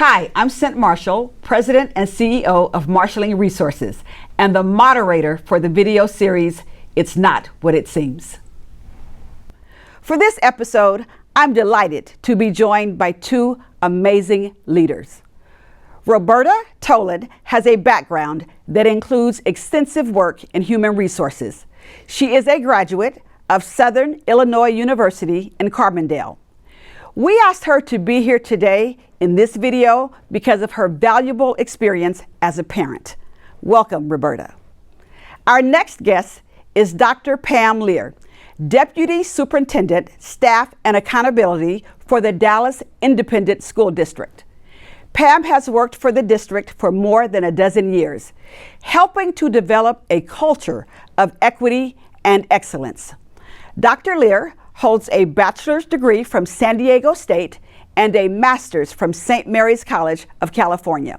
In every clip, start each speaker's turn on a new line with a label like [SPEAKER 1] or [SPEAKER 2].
[SPEAKER 1] Hi, I'm Cynt Marshall, President and CEO of Marshalling Resources, and the moderator for the video series, It's Not What It Seems. For this episode, I'm delighted to be joined by two amazing leaders. Roberta Tolen has a background that includes extensive work in human resources. She is a graduate of Southern Illinois University in Carbondale. We asked her to be here today in this video because of her valuable experience as a parent. Welcome, Roberta. Our next guest is Dr. Pam Lear, Deputy Superintendent, Staff and Accountability for the Dallas Independent School District. Pam has worked for the district for more than a dozen years, helping to develop a culture of equity and excellence. Dr. Lear holds a bachelor's degree from San Diego State and a master's from St. Mary's College of California.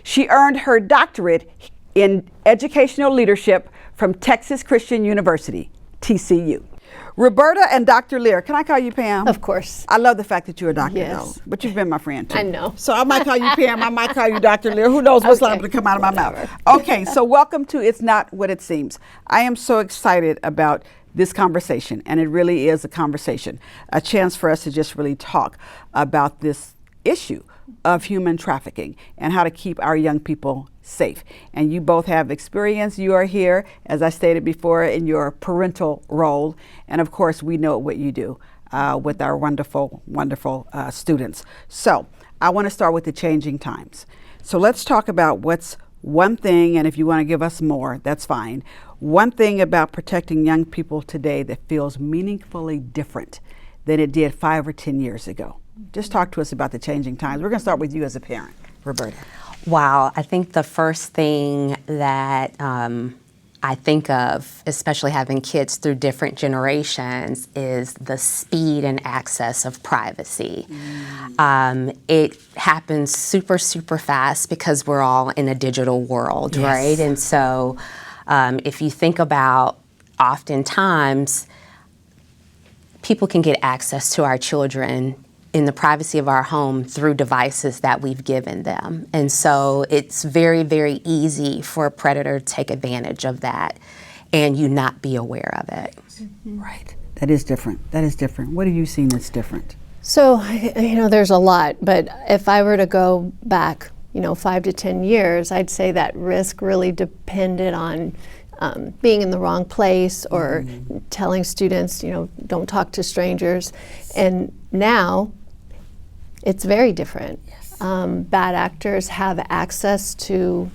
[SPEAKER 1] She earned her doctorate in educational leadership from Texas Christian University, TCU. Roberta and Dr. Lear, can I call you Pam?
[SPEAKER 2] Of course.
[SPEAKER 1] I love the fact that you're a doctor,
[SPEAKER 2] Yes.
[SPEAKER 1] though, but you've been my friend, too.
[SPEAKER 2] I know.
[SPEAKER 1] So I might call you Pam, I might call you Dr. Lear. Who knows what's liable to come out of my mouth. Okay, so welcome to It's Not What It Seems. I am so excited about this conversation, and it really is a conversation, a chance for us to just really talk about this issue of human trafficking and how to keep our young people safe. And you both have experience. You are here, as I stated before, in your parental role. And of course, we know what you do with our wonderful, wonderful students. So I want to start with the changing times. So let's talk about what's one thing, and if you want to give us more, that's fine. One thing about protecting young people today that feels meaningfully different than it did 5 or 10 years ago. Just talk to us about the changing times. We're going to start with you as a parent, Roberta.
[SPEAKER 3] Wow, I think the first thing that I think of, especially having kids through different generations, is the speed and access of privacy. It happens super, super fast because we're all in a digital world,
[SPEAKER 1] Yes.
[SPEAKER 3] right? And so if you think about, oftentimes, people can get access to our children in the privacy of our home through devices that we've given them. And so it's very, very easy for a predator to take advantage of that and you not be aware of it.
[SPEAKER 1] Right. That is different. That is different. What have you seen that's different?
[SPEAKER 2] So, there's a lot, but if I were to go back, 5 to 10 years, I'd say that risk really depended on being in the wrong place or telling students, don't talk to strangers. And now, it's very different.
[SPEAKER 1] Yes.
[SPEAKER 2] Bad actors have access to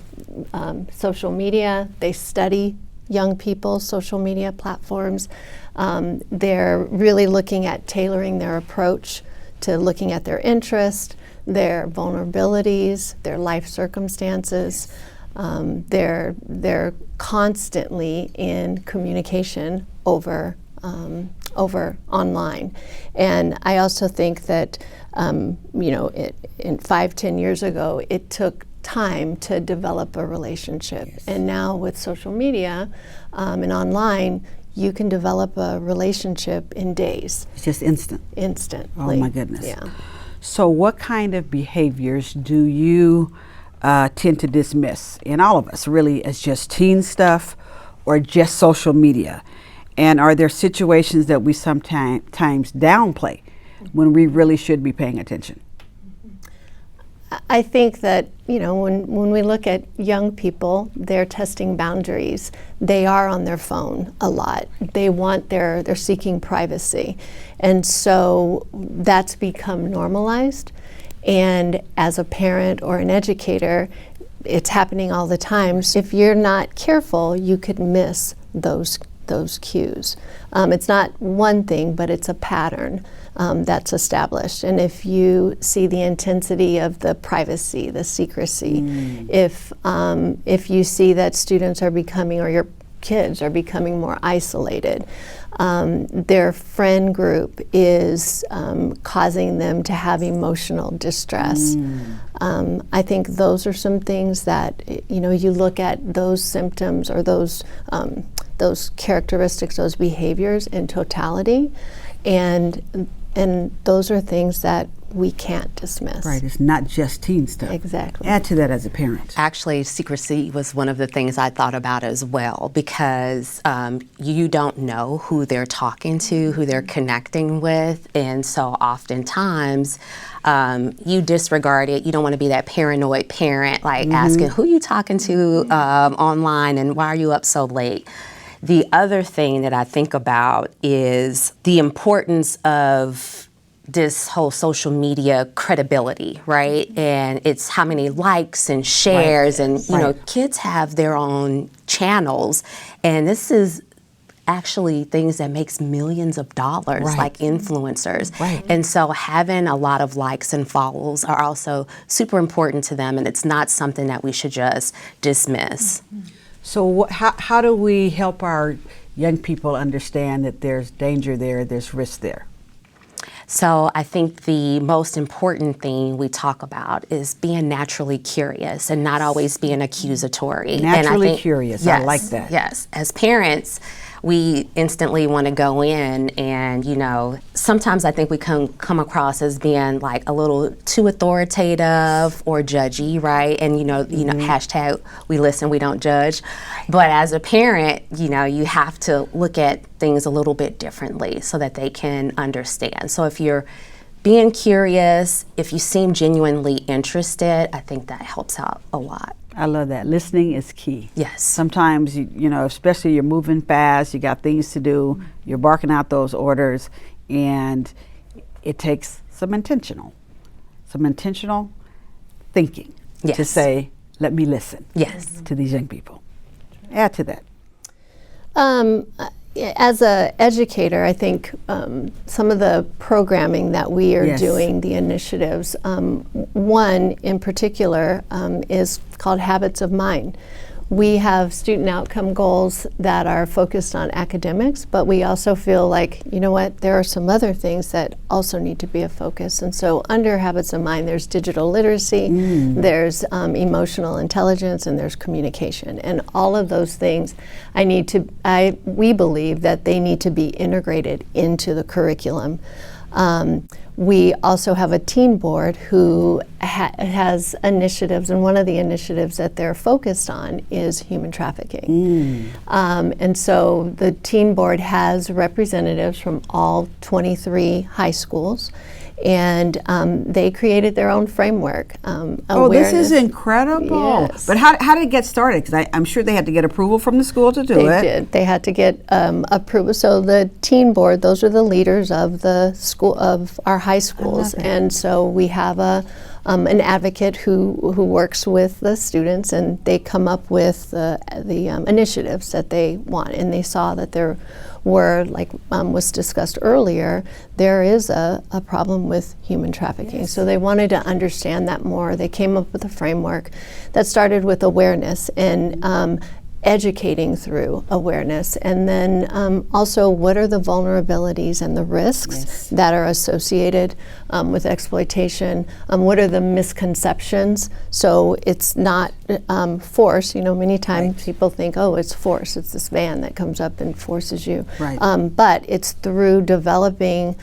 [SPEAKER 2] social media. They study young people's social media platforms. They're really looking at tailoring their approach to looking at their interest, their vulnerabilities, their life circumstances. They're constantly in communication over online. And I also think that, in 5-10 years ago, it took time to develop a relationship.
[SPEAKER 1] Yes.
[SPEAKER 2] And now with social media and online, you can develop a relationship in days.
[SPEAKER 1] It's just instant.
[SPEAKER 2] Instantly.
[SPEAKER 1] Oh my goodness.
[SPEAKER 2] Yeah.
[SPEAKER 1] So what kind of behaviors do you tend to dismiss in all of us really as just teen stuff or just social media? And are there situations that we sometimes downplay when we really should be paying attention?
[SPEAKER 2] I think that, when we look at young people, they're testing boundaries. They are on their phone a lot. They're seeking privacy. And so that's become normalized. And as a parent or an educator, it's happening all the time. So if you're not careful, you could miss those cues. It's not one thing, but it's a pattern that's established. And if you see the intensity of the privacy, the secrecy, if you see that students are becoming, or your kids are becoming more isolated, their friend group is causing them to have emotional distress. I think those are some things that, you look at those symptoms or those characteristics, those behaviors in totality, and those are things that we can't dismiss.
[SPEAKER 1] Right, it's not just teen stuff.
[SPEAKER 2] Exactly.
[SPEAKER 1] Add to that as a parent.
[SPEAKER 3] Actually, secrecy was one of the things I thought about as well, because you don't know who they're talking to, who they're connecting with, and so oftentimes you disregard it. You don't want to be that paranoid parent, like asking, who you talking to online, and why are you up so late? The other thing that I think about is the importance of this whole social media credibility, right? And it's how many likes and shares, and you know, kids have their own channels, and this is actually things that makes millions of dollars, like influencers. And so having a lot of likes and follows are also super important to them, and it's not something that we should just dismiss.
[SPEAKER 1] So how do we help our young people understand that there's danger there, there's risk there?
[SPEAKER 3] So I think the most important thing we talk about is being naturally curious and not always being accusatory.
[SPEAKER 1] Naturally curious,
[SPEAKER 3] yes,
[SPEAKER 1] I like that.
[SPEAKER 3] Yes, as parents, we instantly want to go in and, you know, sometimes I think we come across as being like a little too authoritative or judgy, right? And, you know, hashtag we listen, we don't judge. But as a parent, you know, you have to look at things a little bit differently so that they can understand. So if you're being curious, if you seem genuinely interested, I think that helps out a lot.
[SPEAKER 1] I love that. Listening is key.
[SPEAKER 3] Yes.
[SPEAKER 1] Sometimes, you know, especially you're moving fast, you got things to do, you're barking out those orders, and it takes some intentional thinking to say, let me listen to these young people. Add to that.
[SPEAKER 2] As an educator, I think some of the programming that we are doing, the initiatives, one in particular is called Habits of Mind. We have student outcome goals that are focused on academics, but we also feel like, you know what, there are some other things that also need to be a focus. And so under Habits of Mind, there's digital literacy, there's emotional intelligence, and there's communication. And all of those things, we believe that they need to be integrated into the curriculum. We also have a teen board who has initiatives, and one of the initiatives that they're focused on is human trafficking. And so the teen board has representatives from all 23 high schools, and they created their own framework.
[SPEAKER 1] This is incredible.
[SPEAKER 2] Yes.
[SPEAKER 1] But how did it get started? Because I'm sure they had to get approval from the school to do it.
[SPEAKER 2] They did. They had to get approval. So the teen board, those are the leaders of the school, of our high schools. And so we have an advocate who works with the students, and they come up with the initiatives that they want. And they saw that there were, like was discussed earlier, there is a problem with human trafficking. So they wanted to understand that more. They came up with a framework that started with awareness and educating through awareness, and then also what are the vulnerabilities and the risks that are associated with exploitation, what are the misconceptions. So it's not force. You know, many times people think, oh, it's force, it's this van that comes up and forces you, but it's through developing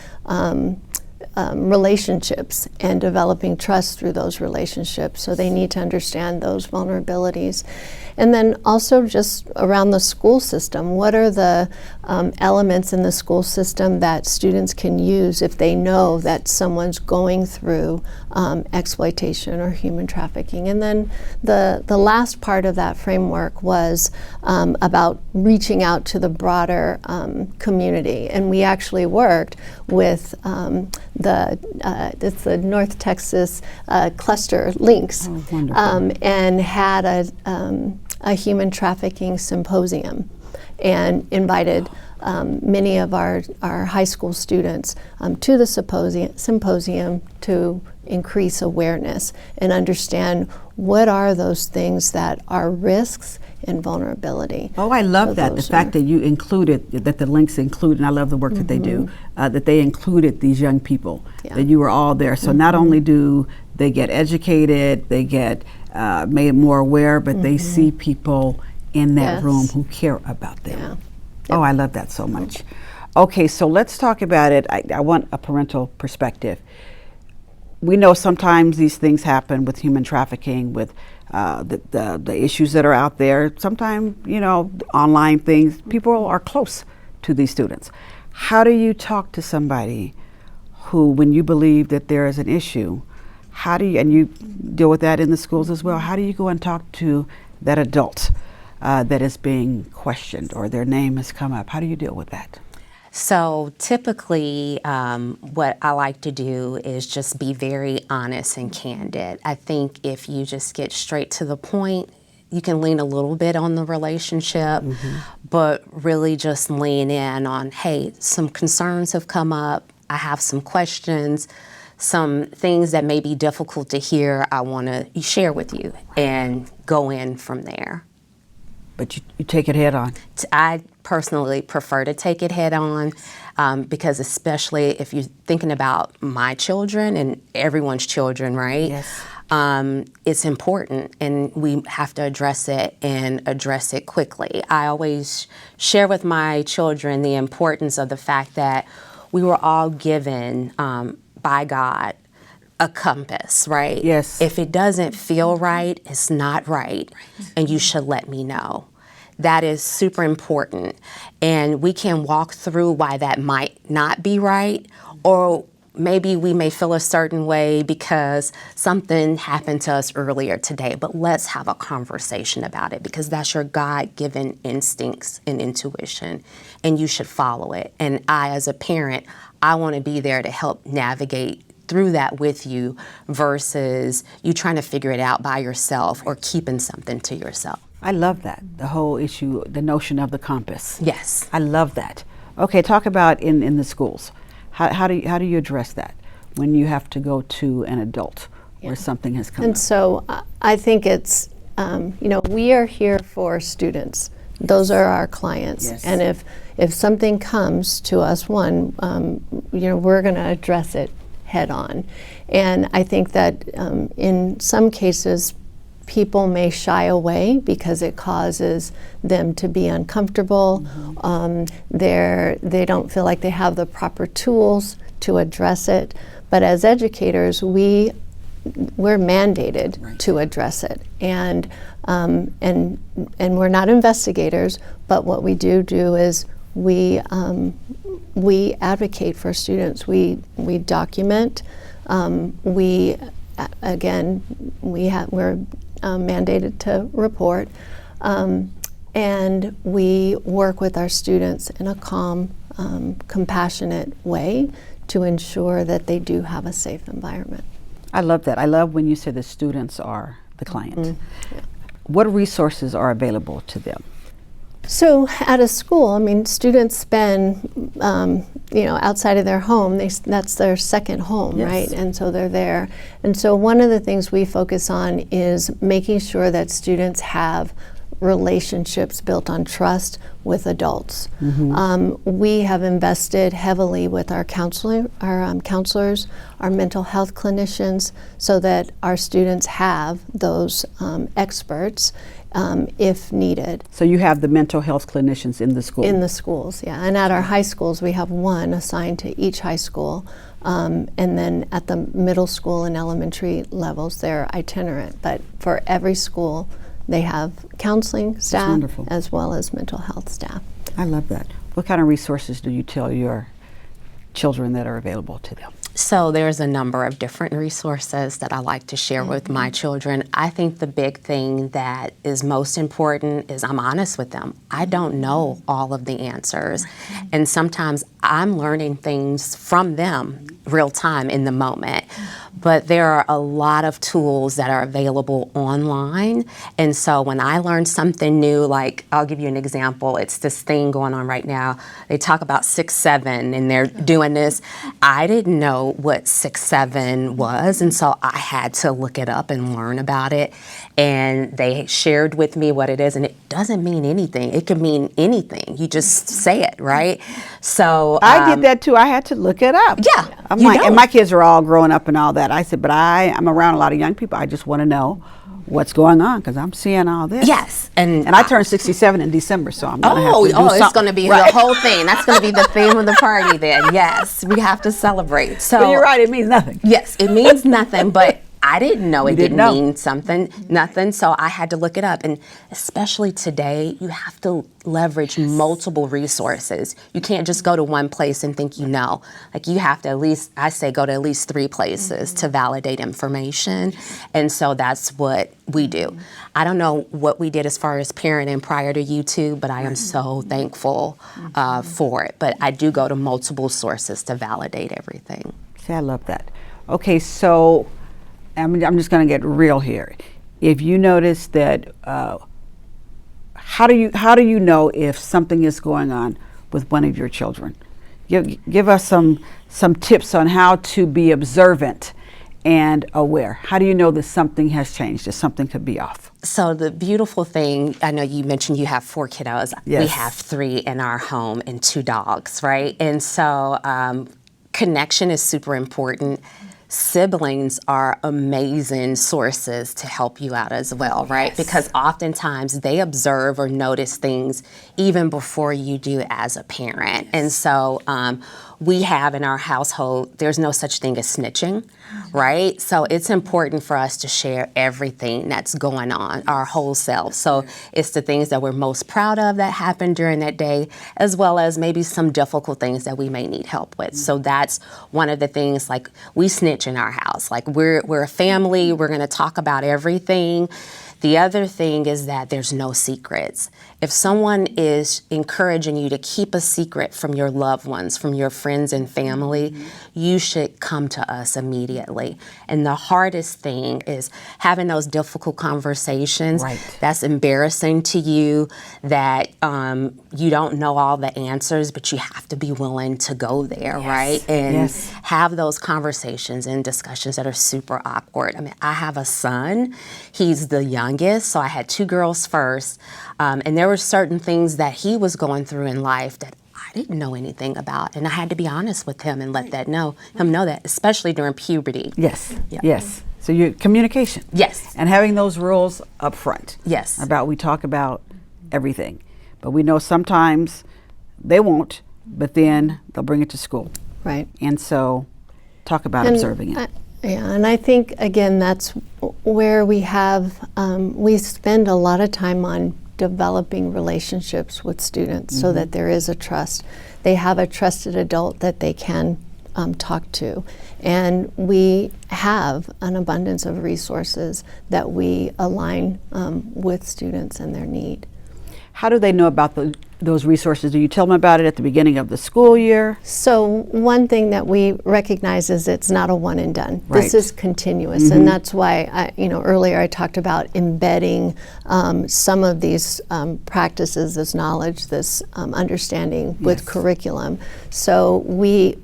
[SPEAKER 2] relationships and developing trust through those relationships. So they need to understand those vulnerabilities. And then also just around the school system, what are the elements in the school system that students can use if they know that someone's going through exploitation or human trafficking? And then the last part of that framework was about reaching out to the broader community. And we actually worked with it's the North Texas cluster links, and had a human trafficking symposium, and invited many of our high school students to the symposium to increase awareness and understand what are those things that are risks and vulnerability.
[SPEAKER 1] Oh, I love that. The fact that you included, that the links include, and I love the work that they do, that they included these young people, that you were all there. So not only do they get educated, they get made more aware, but they see people in that room who care about them. Oh, I love that so much. Okay, so let's talk about it. I want a parental perspective. we know sometimes these things happen with human trafficking, with the issues that are out there. Sometimes, online things, people are close to these students. How do you talk to somebody who, when you believe that there is an issue, and you deal with that in the schools as well, how do you go and talk to that adult that is being questioned or their name has come up? How do you deal with that?
[SPEAKER 3] So typically, what I like to do is just be very honest and candid. I think if you just get straight to the point, you can lean a little bit on the relationship, but really just lean in on, hey, some concerns have come up. I have some questions, some things that may be difficult to hear. I want to share with you and go in from there.
[SPEAKER 1] But you take it head on.
[SPEAKER 3] I personally prefer to take it head on because especially if you're thinking about my children and everyone's children, right?
[SPEAKER 1] Yes.
[SPEAKER 3] It's important and we have to address it and address it quickly. I always share with my children the importance of the fact that we were all given by God a compass, right?
[SPEAKER 1] Yes.
[SPEAKER 3] If it doesn't feel right, it's not right, and you should let me know. That is super important, and we can walk through why that might not be right, or maybe we may feel a certain way because something happened to us earlier today, but let's have a conversation about it because that's your God-given instincts and intuition, and you should follow it. And I, as a parent, I want to be there to help navigate through that with you versus you trying to figure it out by yourself or keeping something to yourself.
[SPEAKER 1] I love that, the whole issue, the notion of the compass.
[SPEAKER 3] Yes.
[SPEAKER 1] I love that. Okay, talk about in the schools. How do you address that when you have to go to an adult where something has come up?
[SPEAKER 2] And so I think it's, we are here for students. Those are our clients.
[SPEAKER 1] Yes.
[SPEAKER 2] And if something comes to us, we're going to address it head on. And I think that in some cases, people may shy away because it causes them to be uncomfortable. They don't feel like they have the proper tools to address it. But as educators, we're mandated to address it. And we're not investigators, but what we do is we advocate for students. We document. We're mandated to report, and we work with our students in a calm, compassionate way to ensure that they do have a safe environment.
[SPEAKER 1] I love that. I love when you say the students are the client. Yeah. What resources are available to them?
[SPEAKER 2] So at a school, students spend, outside of their home, that's their second home,
[SPEAKER 1] yes.
[SPEAKER 2] right? And so they're there. And so one of the things we focus on is making sure that students have relationships built on trust with adults. We have invested heavily with our counselors, our mental health clinicians, so that our students have those experts if needed.
[SPEAKER 1] So you have the mental health clinicians in the school?
[SPEAKER 2] In the schools, yeah. And at our high schools, we have one assigned to each high school. And then at the middle school and elementary levels, they're itinerant. But for every school, they have counseling staff as well as mental health staff.
[SPEAKER 1] I love that. What kind of resources do you tell your children that are available to them?
[SPEAKER 3] So there's a number of different resources that I like to share with my children. I think the big thing that is most important is I'm honest with them. I don't know all of the answers. And sometimes I'm learning things from them real time in the moment. But there are a lot of tools that are available online. And so when I learn something new, like I'll give you an example. It's this thing going on right now. They talk about 6-7 and they're doing this. I didn't know what 6-7 was. And so I had to look it up and learn about it. And they shared with me what it is. And it doesn't mean anything. It can mean anything. You just say it, right? So
[SPEAKER 1] I did that too. I had to look it up.
[SPEAKER 3] Yeah.
[SPEAKER 1] And my kids are all growing up and all that. I said, but I'm around a lot of young people. I just want to know what's going on, because I'm seeing all this.
[SPEAKER 3] Yes,
[SPEAKER 1] and I turned 67 in December, so I'm gonna have to do something.
[SPEAKER 3] It's gonna be the whole thing. That's gonna be the theme of the party then. Yes, we have to celebrate. So
[SPEAKER 1] but you're right, it means nothing.
[SPEAKER 3] Yes, it means nothing, but I didn't know it didn't
[SPEAKER 1] know.
[SPEAKER 3] mean something, nothing, so I had to look it up. And especially today, you have to leverage multiple resources. You can't just go to one place and think you know. Like, you have to at least, I say, go to at least 3 places to validate information. And so that's what we do. I don't know what we did as far as parenting prior to YouTube, but I am so thankful for it. But I do go to multiple sources to validate everything.
[SPEAKER 1] See, I love that. Okay, so I'm just going to get real here. If you notice that, how do you know if something is going on with one of your children? Give us some tips on how to be observant and aware. How do you know that something has changed, that something could be off?
[SPEAKER 3] So the beautiful thing, I know you mentioned you have 4 kiddos.
[SPEAKER 1] Yes.
[SPEAKER 3] We have 3 in our home and 2 dogs, right? And so connection is super important. Siblings are amazing sources to help you out as well, right? Yes. Because oftentimes they observe or notice things even before you do as a parent. Yes. And so we have in our household, there's no such thing as snitching, right? So it's important for us to share everything that's going on, our whole selves. So it's the things that we're most proud of that happened during that day, as well as maybe some difficult things that we may need help with. So that's one of the things, like, we snitch in our house. Like, we're a family, we're gonna talk about everything. The other thing is that there's no secrets. If someone is encouraging you to keep a secret from your loved ones, from your friends and family, you should come to us immediately. And the hardest thing is having those difficult conversations.
[SPEAKER 1] Right.
[SPEAKER 3] That's embarrassing to you, that you don't know all the answers, but you have to be willing to go there,
[SPEAKER 1] yes.
[SPEAKER 3] right? And
[SPEAKER 1] yes.
[SPEAKER 3] have those conversations and discussions that are super awkward. I mean, I have a son. He's the youngest, so I had 2 girls first. And there were certain things that he was going through in life that I didn't know anything about, and I had to be honest with him and let him know that, especially during puberty.
[SPEAKER 1] Yes,
[SPEAKER 3] Yeah.
[SPEAKER 1] yes. So your communication.
[SPEAKER 3] Yes.
[SPEAKER 1] And having those rules up front.
[SPEAKER 3] Yes.
[SPEAKER 1] We talk about everything. But we know sometimes they won't, but then they'll bring it to school.
[SPEAKER 2] Right.
[SPEAKER 1] And so talk about observing it.
[SPEAKER 2] And I think, again, that's where we spend a lot of time on developing relationships with students so that there is a trust. They have a trusted adult that they can talk to. And we have an abundance of resources that we align with students and their need.
[SPEAKER 1] How do they know about those resources? Do you tell them about it at the beginning of the school year?
[SPEAKER 2] So one thing that we recognize is it's not a one and done.
[SPEAKER 1] Right.
[SPEAKER 2] This is continuous, and that's why earlier I talked about embedding some of these practices, this knowledge, this understanding with curriculum. So we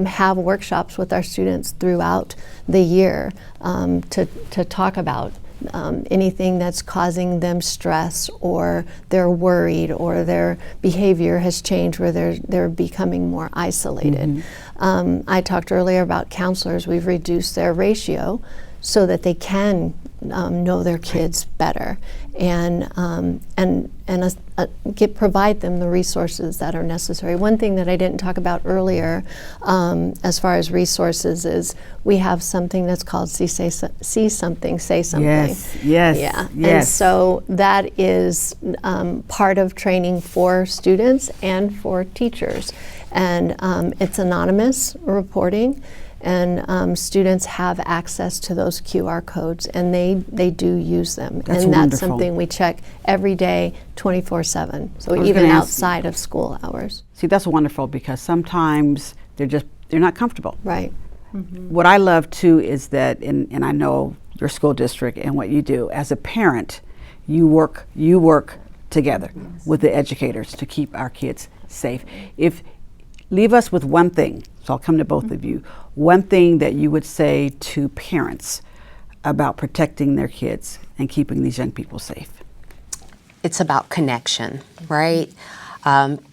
[SPEAKER 2] have workshops with our students throughout the year to talk about anything that's causing them stress, or they're worried, or their behavior has changed where they're becoming more isolated. I talked earlier about counselors. We've reduced their ratio so that they can know their kids better and provide them the resources that are necessary. One thing that I didn't talk about earlier as far as resources is we have something that's called see something, say something.
[SPEAKER 1] Yes,
[SPEAKER 2] Yeah.
[SPEAKER 1] yes.
[SPEAKER 2] And so that is part of training for students and for teachers. And it's anonymous reporting. And students have access to those QR codes, and they do use them.
[SPEAKER 1] That's
[SPEAKER 2] and that's
[SPEAKER 1] wonderful.
[SPEAKER 2] something we check every day, 24/7. So even outside of school hours.
[SPEAKER 1] See, that's wonderful, because sometimes they're not comfortable.
[SPEAKER 2] Right.
[SPEAKER 1] What I love too is that, and I know your school district and what you do as a parent, you work together with the educators to keep our kids safe. Leave us with one thing, so I'll come to both of you, one thing that you would say to parents about protecting their kids and keeping these young people safe.
[SPEAKER 3] It's about connection, right?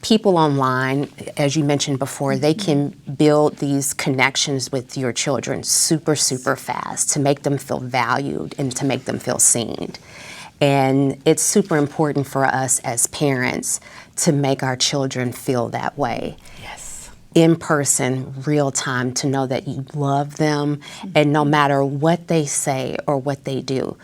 [SPEAKER 3] People online, as you mentioned before, they can build these connections with your children super, super fast to make them feel valued and to make them feel seen. And it's super important for us as parents to make our children feel that way.
[SPEAKER 1] Yes.
[SPEAKER 3] In person, real time, to know that you love them, and no matter what they say or what they do,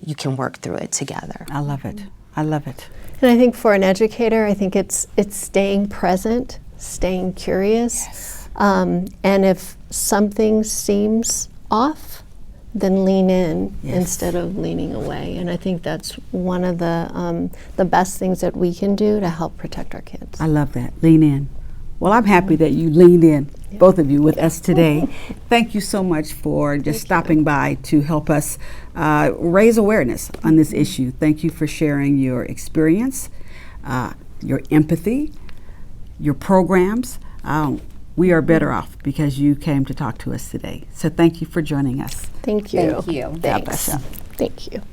[SPEAKER 3] you can work through it together.
[SPEAKER 1] I love it. I love it.
[SPEAKER 2] And I think for an educator, I think it's staying present, staying curious.
[SPEAKER 1] Yes.
[SPEAKER 2] And if something seems off, then lean in instead of leaning away. And I think that's one of the best things that we can do to help protect our kids.
[SPEAKER 1] I love that. Lean in. Well, I'm happy that you leaned in, both of you, with us today. Thank you so much for just stopping by to help us raise awareness on this issue. Thank you for sharing your experience, your empathy, your programs. We are better off because you came to talk to us today. So thank you for joining us.
[SPEAKER 2] Thank you.
[SPEAKER 3] Thank you.
[SPEAKER 2] Thanks. Thank you.